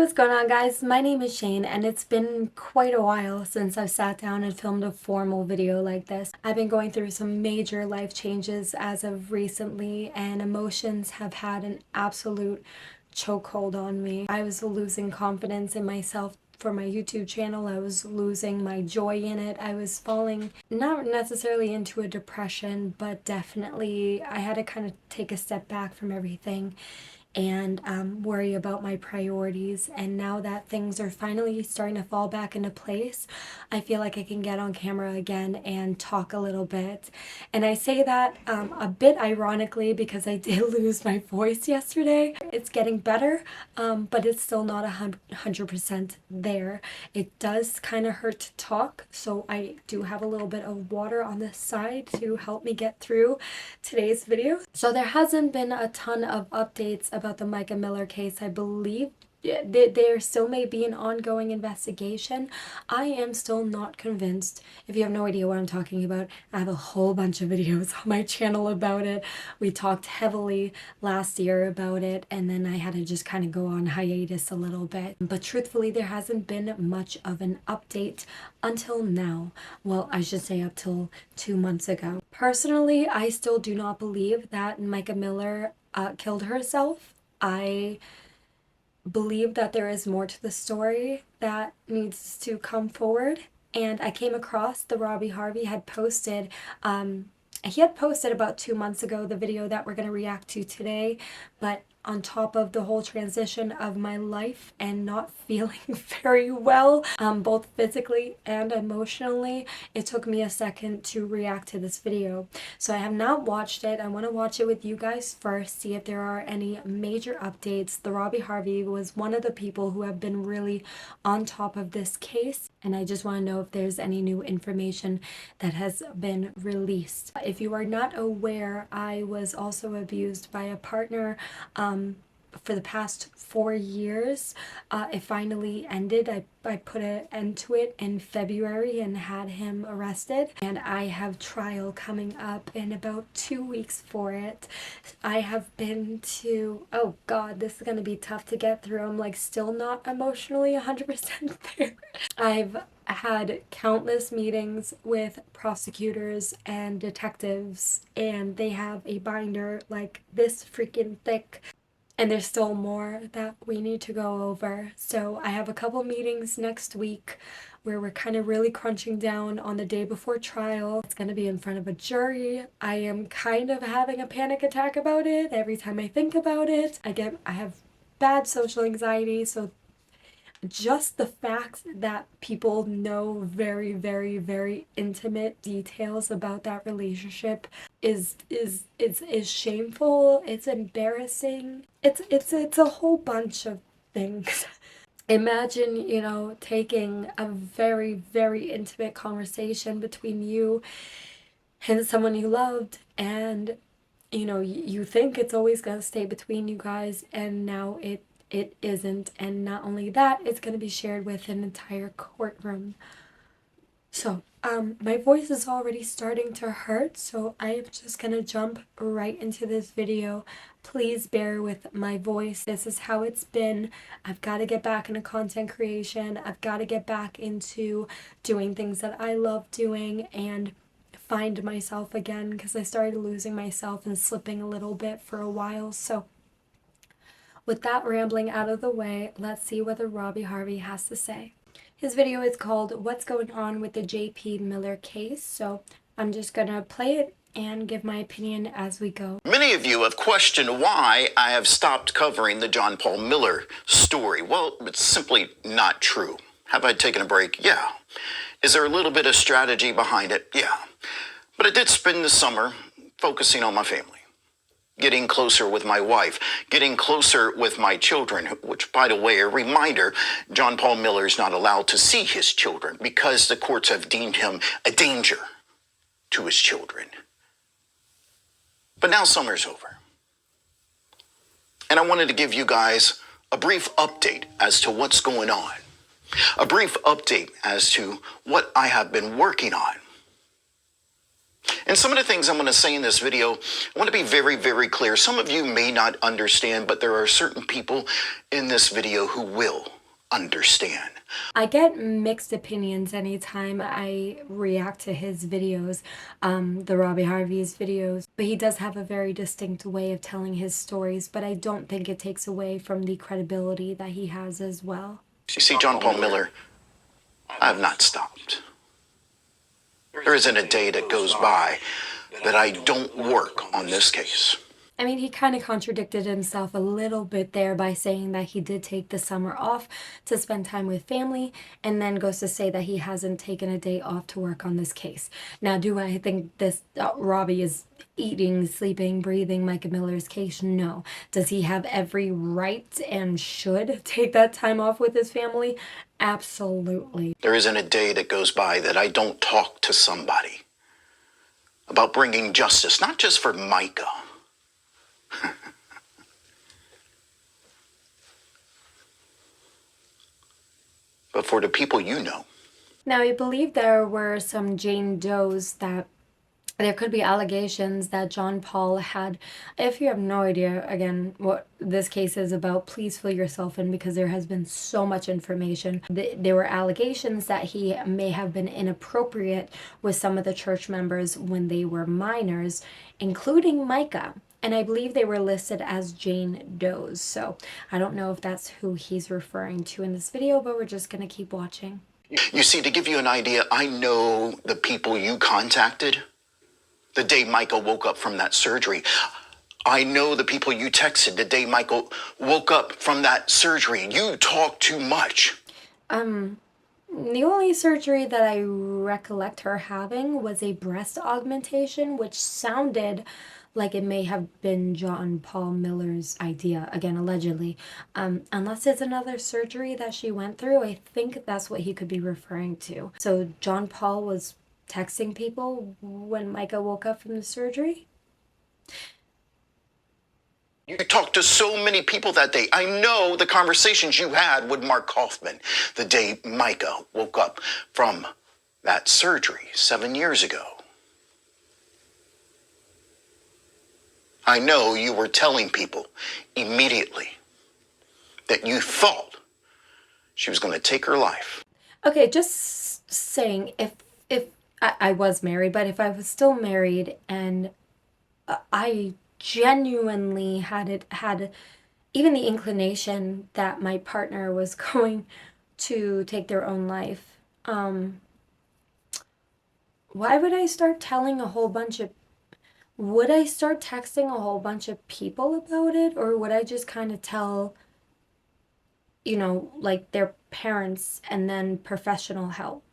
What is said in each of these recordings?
what's going on, guys? My name is Shane, and it's been quite a while since I've sat down and filmed a formal video like this. I've been going through some major life changes as of recently, and emotions have had an absolute chokehold on me. I was losing confidence in myself for my YouTube channel. I was losing my joy in it. I was falling not necessarily into a depression, but definitely I had to kind of take a step back from everything and worry about my priorities. And now that things are finally starting to fall back into place, I feel like I can get on camera again and talk a little bit. And I say that a bit ironically because I did lose my voice yesterday. It's getting better, but it's still not 100% there. It does kind of hurt to talk, so I do have a little bit of water on the side to help me get through today's video. So there hasn't been a ton of updates about the Micah Miller case. I believe there still may be an ongoing investigation. I am still not convinced. If you have no idea what I'm talking about, I have a whole bunch of videos on my channel about it. We talked heavily last year about it, and then I had to just kind of go on hiatus a little bit. But truthfully, there hasn't been much of an update until now. Well, I should say up till 2 months ago. Personally, I still do not believe that Micah Miller killed herself. I believe that there is more to the story that needs to come forward. And I came across the Robbie Harvey had posted, he had posted about 2 months ago the video that we're going to react to today, but on top of the whole transition of my life and not feeling very well, both physically and emotionally, it took me a second to react to this video. So I have not watched it. I want to watch it with you guys first, see if there are any major updates. The Robbie Harvey was one of the people who have been really on top of this case, and I just want to know if there's any new information that has been released. If you are not aware, I was also abused by a partner for the past 4 years. It finally ended. I put an end to it in February and had him arrested, and I have trial coming up in about 2 weeks for it. I have been to, oh god, this is gonna be tough to get through. I'm like still not emotionally 100% there. I've had countless meetings with prosecutors and detectives, and they have a binder like this freaking thick, and there's still more that we need to go over. So I have a couple meetings next week where we're kind of really crunching down on the day before trial. It's going to be in front of a jury. I am kind of having a panic attack about it every time I think about it. I have bad social anxiety, so just the fact that people know very, very, very intimate details about that relationship is shameful. It's embarrassing. It's a whole bunch of things. Imagine, you know, taking a very, very intimate conversation between you and someone you loved, and you know, you think it's always going to stay between you guys, and now it isn't. And not only that, it's going to be shared with an entire courtroom. So my voice is already starting to hurt, so I am just gonna jump right into this video. Please bear with my voice. This is how it's been. I've got to get back into content creation. I've got to get back into doing things that I love doing and find myself again, because I started losing myself and slipping a little bit for a while. So with that rambling out of the way, let's see what the Robbie Harvey has to say. His video is called What's Going On with the J.P. Miller Case, so I'm just gonna play it and give my opinion as we go. Many of you have questioned why I have stopped covering the John Paul Miller story. Well, it's simply not true. Have I taken a break? Yeah. Is there a little bit of strategy behind it? Yeah. But I did spend the summer focusing on my family, getting closer with my wife, getting closer with my children, which, by the way, a reminder, John Paul Miller is not allowed to see his children because the courts have deemed him a danger to his children. But now summer's over, and I wanted to give you guys a brief update as to what's going on, a brief update as to what I have been working on. And some of the things I'm going to say in this video, I want to be very, very clear. Some of you may not understand, but there are certain people in this video who will understand. I get mixed opinions anytime I react to his videos, the Robbie Harvey's videos, but he does have a very distinct way of telling his stories, but I don't think it takes away from the credibility that he has as well. You see, John Paul Miller, I have not stopped. There isn't a day that goes by that I don't work on this case. I mean, he kind of contradicted himself a little bit there by saying that he did take the summer off to spend time with family, and then goes to say that he hasn't taken a day off to work on this case. Now, do I think this Robbie is eating, sleeping, breathing Micah Miller's case? No. Does he have every right and should take that time off with his family? Absolutely. There isn't a day that goes by that I don't talk to somebody about bringing justice, not just for Micah, but for the people you know. Now, I believe there were some Jane Does that there could be allegations that John Paul had. If you have no idea, again, what this case is about, please fill yourself in, because there has been so much information. There were allegations that he may have been inappropriate with some of the church members when they were minors, including Micah. And I believe they were listed as Jane Does. So I don't know if that's who he's referring to in this video, but we're just going to keep watching. You see, to give you an idea, I know the people you contacted the day Michael woke up from that surgery. I know the people you texted the day Michael woke up from that surgery. You talk too much. The only surgery that I recollect her having was a breast augmentation, which sounded like it may have been John Paul Miller's idea, again, allegedly. Unless it's another surgery that she went through, I think that's what he could be referring to. So John Paul was texting people when Micah woke up from the surgery? You talked to so many people that day. I know the conversations you had with Mark Kaufman the day Micah woke up from that surgery 7 years ago. I know you were telling people immediately that you thought she was going to take her life. Okay, just saying, if I was married, but if I was still married and I genuinely had even the inclination that my partner was going to take their own life, why would I start telling a whole bunch of would I start texting a whole bunch of people about it, or would I just kind of tell, like their parents and then professional help?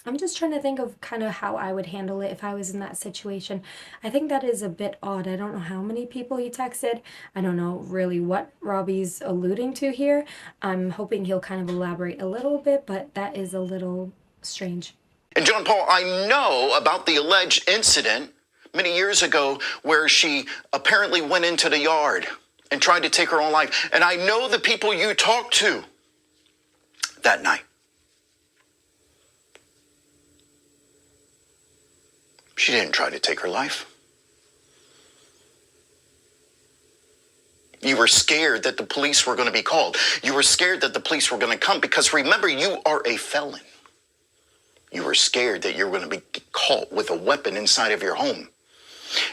I'm just trying to think of kind of how I would handle it if I was in that situation. I think that is a bit odd. I don't know how many people he texted. I don't know really what Robbie's alluding to here. I'm hoping he'll kind of elaborate a little bit, but that is a little strange. And John Paul, I know about the alleged incident many years ago where she apparently went into the yard and tried to take her own life. And I know the people you talked to that night. She didn't try to take her life. You were scared that the police were going to be called. You were scared that the police were going to come because, remember, you are a felon. You were scared that you were going to be caught with a weapon inside of your home.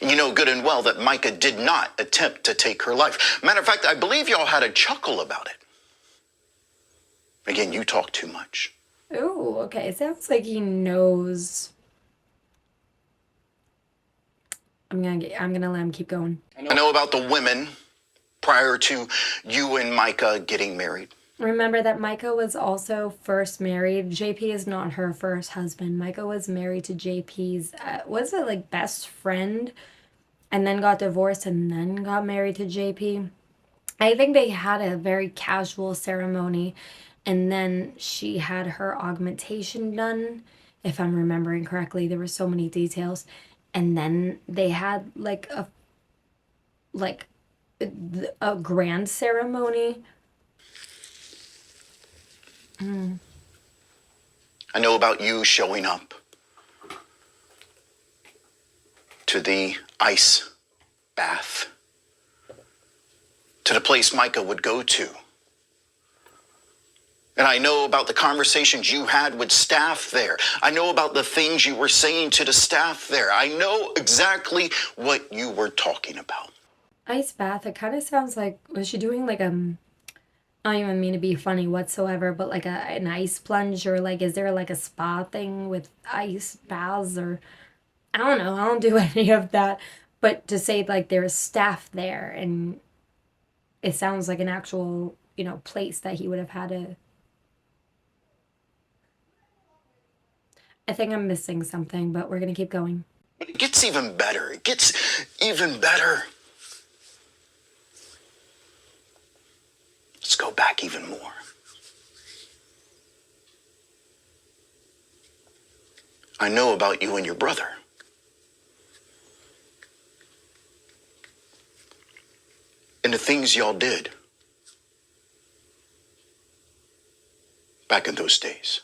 You know good and well that Micah did not attempt to take her life. Matter of fact, I believe y'all had a chuckle about it. Again, you talk too much. Oh, okay. It sounds like he knows. I'm gonna let him keep going. I know about the women prior to you and Micah getting married. Remember that Micah was also first married. JP is not her first husband. Micah was married to JP's, was it like best friend? And then got divorced and then got married to JP. I think they had a very casual ceremony. And then she had her augmentation done, if I'm remembering correctly. There were so many details. And then they had like a grand ceremony. I know about you showing up to the ice bath, to the place Micah would go to. And I know about the conversations you had with staff there. I know about the things you were saying to the staff there. I know exactly what you were talking about. Ice bath, it kind of sounds like, was she doing like I don't even mean to be funny whatsoever, but like an ice plunge, or like, is there like a spa thing with ice baths, or I don't know. I don't do any of that. But to say like there's staff there, and it sounds like an actual, place that he would have had to. I think I'm missing something, but we're going to keep going. But it gets even better. It gets even better. Let's go back even more. I know about you and your brother. And the things y'all did back in those days.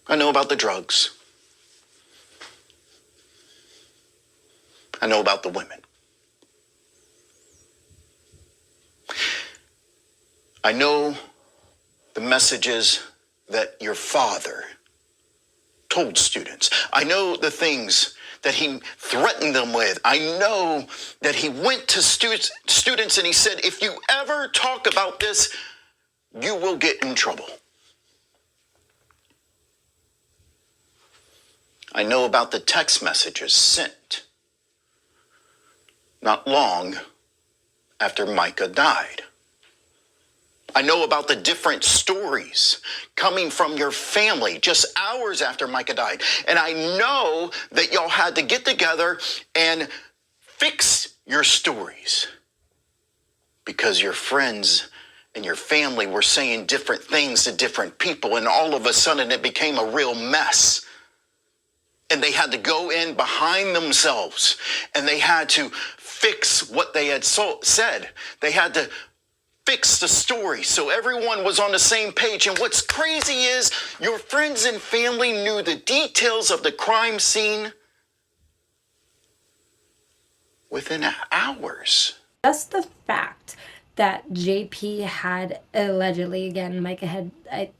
I know about the drugs. I know about the women. I know the messages that your father told students. I know the things that he threatened them with. I know that he went to students and he said, if you ever talk about this, you will get in trouble. I know about the text messages sent not long after Micah died. I know about the different stories coming from your family just hours after Micah died. And I know that y'all had to get together and fix your stories because your friends and your family were saying different things to different people. And all of a sudden it became a real mess. And they had to go in behind themselves and they had to fix what they had said. They had to fix the story so everyone was on the same page. And what's crazy is your friends and family knew the details of the crime scene within hours. Just the fact that JP had allegedly, again, Micah had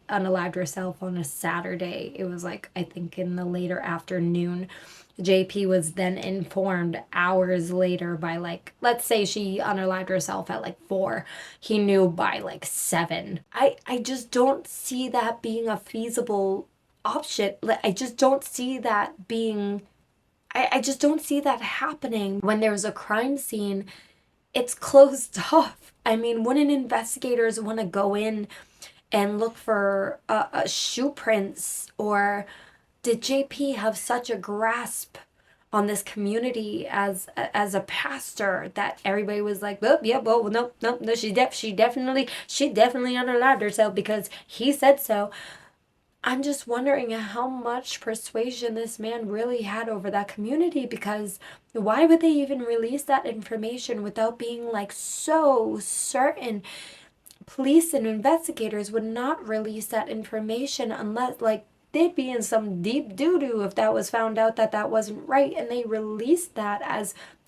unalived herself on a Saturday. It was like, I think in the later afternoon. JP was then informed hours later by like, let's say she unalived herself at like 4. He knew by like 7. I just don't see that being a feasible option. I just don't see that being, I just don't see that happening. When there's a crime scene, it's closed off. I mean, wouldn't investigators want to go in and look for shoe prints? Or did JP have such a grasp on this community as a pastor that everybody was like, oh, yeah, well, no, she definitely unalived herself because he said so. I'm just wondering how much persuasion this man really had over that community, because why would they even release that information without being like so certain? Police and investigators would not release that information unless like they'd be in some deep doo-doo if that was found out that wasn't right, and they released that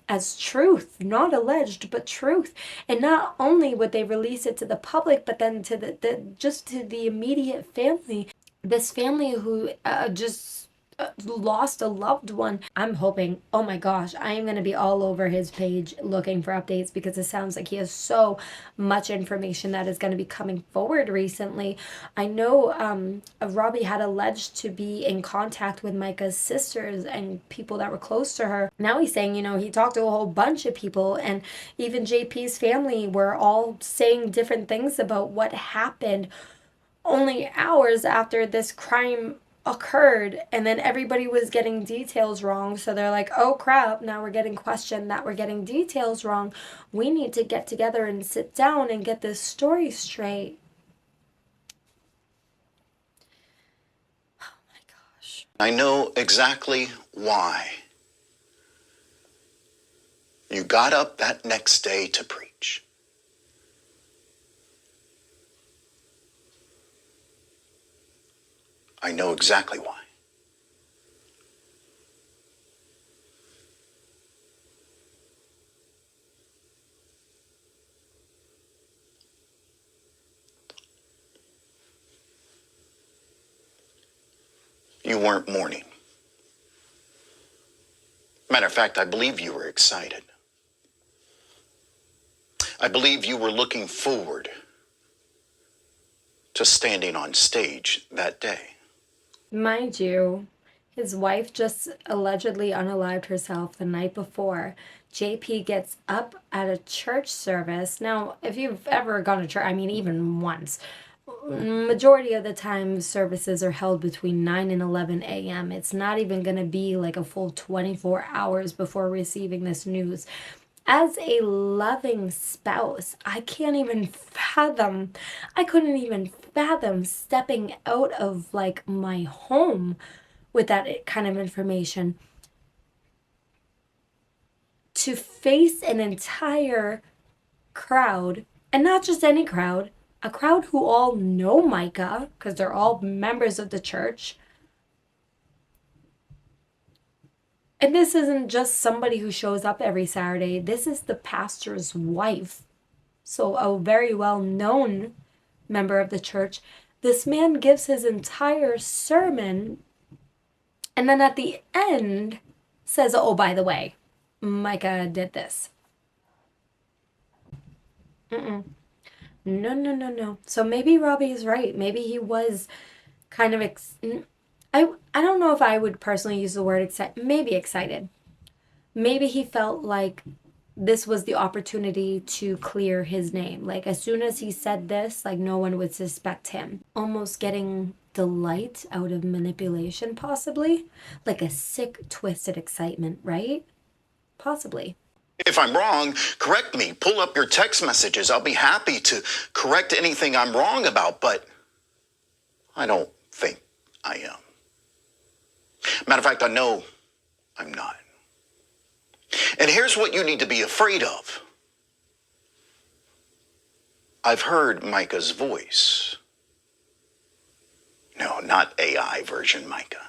as truth, not alleged, but truth. And not only would they release it to the public, but then to the immediate family. This family who just lost a loved one. I'm hoping, oh my gosh, I am going to be all over his page looking for updates, because it sounds like he has so much information that is going to be coming forward recently. I know Robbie had alleged to be in contact with Micah's sisters and people that were close to her. Now he's saying, he talked to a whole bunch of people, and even JP's family were all saying different things about what happened only hours after this crime occurred. And then everybody was getting details wrong, so they're like, oh crap, now we're getting questioned that we're getting details wrong. We need to get together and sit down and get this story straight. Oh my gosh. I know exactly why you got up that next day to preach. I know exactly why. You weren't mourning. Matter of fact, I believe you were excited. I believe you were looking forward to standing on stage that day. Mind you, his wife just allegedly unalived herself the night before. JP gets up at a church service. Now, if you've ever gone to church, I mean, even once, majority of the time services are held between 9 and 11 a.m. It's not even going to be like a full 24 hours before receiving this news. As a loving spouse, I couldn't even fathom stepping out of like my home with that kind of information to face an entire crowd, and not just any crowd, a crowd who all know Micah because they're all members of the church. And this isn't just somebody who shows up every Saturday. This is the pastor's wife. So a very well-known member of the church. This man gives his entire sermon and then at the end says, oh, by the way, Micah did this. No, no, no, no. So maybe Robbie is right. Maybe he was kind of I don't know if I would personally use the word excited. Maybe he felt like this was the opportunity to clear his name. Like as soon as he said this, like no one would suspect him. Almost getting delight out of manipulation, possibly. Like a sick, twisted excitement, right? Possibly. If I'm wrong, correct me. Pull up your text messages. I'll be happy to correct anything I'm wrong about, but I don't think I am. Matter of fact, I know I'm not. And here's what you need to be afraid of. I've heard Micah's voice. No, not AI version Micah.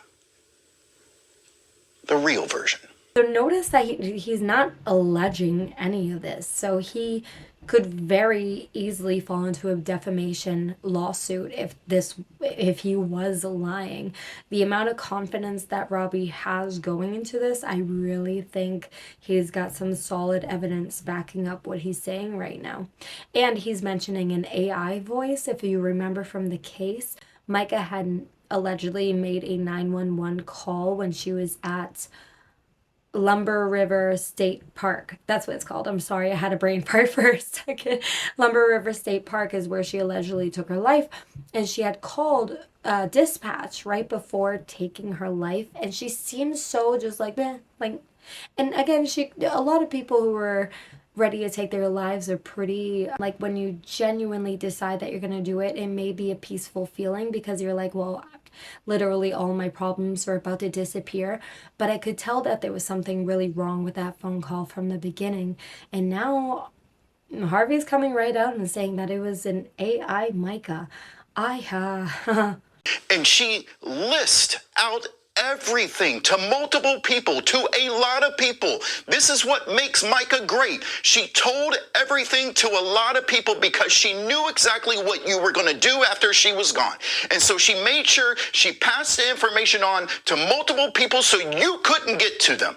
The real version. So notice that he's not alleging any of this. So he could very easily fall into a defamation lawsuit if he was lying. The amount of confidence that Robbie has going into this, I really think he's got some solid evidence backing up what he's saying right now. And he's mentioning an AI voice. If you remember from the case, Micah had allegedly made a 911 call when she was at Lumber River State Park. That's what it's called. I'm sorry, I had a brain fart for a second. Lumber River State Park is where she allegedly took her life, and she had called dispatch right before taking her life, and she seems so just like, and again, a lot of people who were ready to take their lives are pretty, like when you genuinely decide that you're going to do it, it may be a peaceful feeling because you're like, well, literally all my problems are about to disappear. But I could tell that there was something really wrong with that phone call from the beginning. And now Harvey's coming right out and saying that it was an AI Micah. And she lists out everything to multiple people, to a lot of people. This is what makes Micah great. She told everything to a lot of people because she knew exactly what you were going to do after she was gone. And so she made sure she passed the information on to multiple people so you couldn't get to them.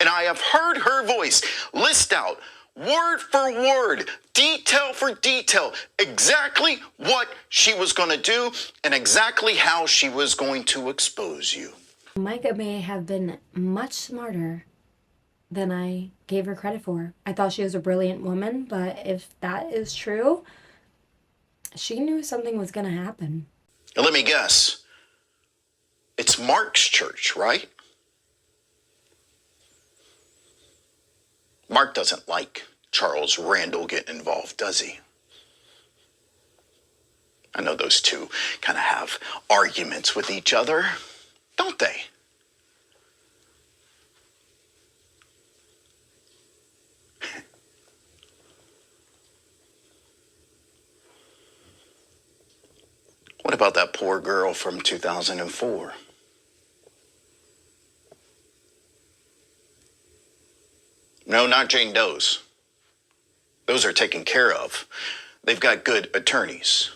And I have heard her voice list out word for word, detail for detail, exactly what she was going to do and exactly how she was going to expose you. Micah may have been much smarter than I gave her credit for. I thought she was a brilliant woman, but if that is true, she knew something was going to happen. Now, let me guess. It's Mark's church, right? Mark doesn't like Charles Randall getting involved, does he? I know those two kind of have arguments with each other, don't they? What about that poor girl from 2004? No, not Jane Doe's. Those are taken care of. They've got good attorneys.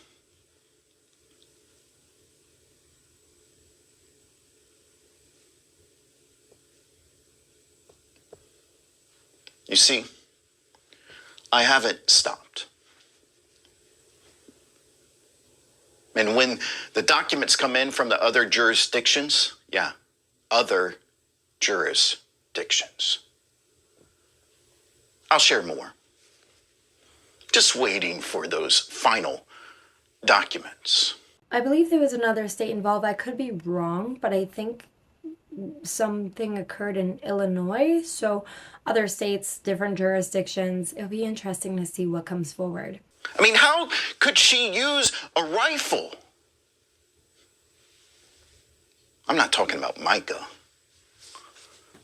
You see, I haven't stopped. And when the documents come in from the other jurisdictions, yeah, other jurisdictions, I'll share more. Just waiting for those final documents. I believe there was another state involved. I could be wrong, but I think something occurred in Illinois. So other states, different jurisdictions. It'll be interesting to see what comes forward. I mean, how could she use a rifle? I'm not talking about Micah.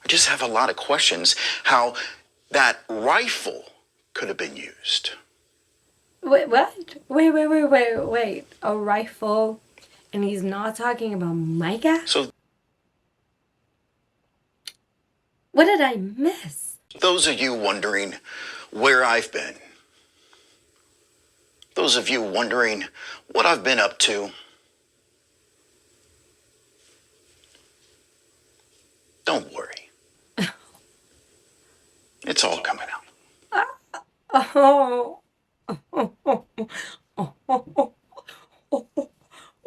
I just have a lot of questions how that rifle could have been used. Wait, what? Wait. A rifle? And he's not talking about Micah? So What did I miss? those of you wondering where I've been, those of you wondering what I've been up to, don't worry. It's all coming out. Oh.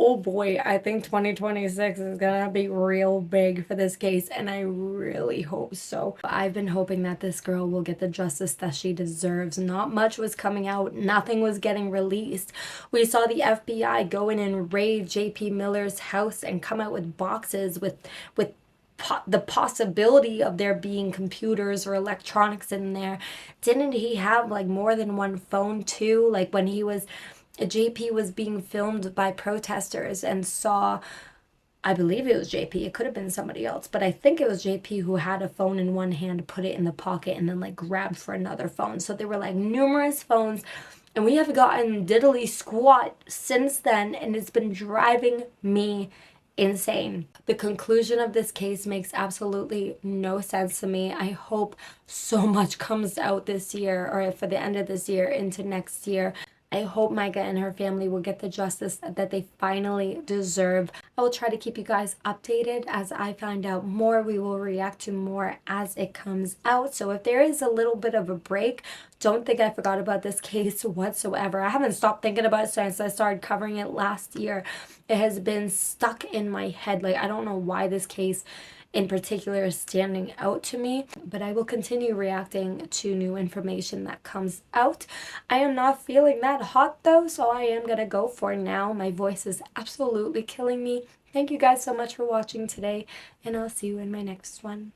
Oh boy, I think 2026 is gonna be real big for this case, and I really hope so. I've been hoping that this girl will get the justice that she deserves. Not much was coming out, nothing was getting released. We saw the FBI go in and raid JP Miller's house and come out with boxes with the possibility of there being computers or electronics in there. Didn't he have like more than one phone too? Like when JP was being filmed by protesters and saw, I believe it was JP, it could have been somebody else, but I think it was JP who had a phone in one hand, put it in the pocket, and then like grabbed for another phone. So there were like numerous phones, and we have gotten diddly squat since then, and it's been driving me insane. The conclusion of this case makes absolutely no sense to me. I hope so much comes out this year, or for the end of this year into next year. I hope Micah and her family will get the justice that they finally deserve. I will try to keep you guys updated as I find out more. We will react to more as it comes out. So if there is a little bit of a break, don't think I forgot about this case whatsoever. I haven't stopped thinking about it since I started covering it last year. It has been stuck in my head. Like, I don't know why this case in particular is standing out to me, but I will continue reacting to new information that comes out. I am not feeling that hot though, so I am gonna go for now. My voice is absolutely killing me. Thank you guys so much for watching today, and I'll see you in my next one.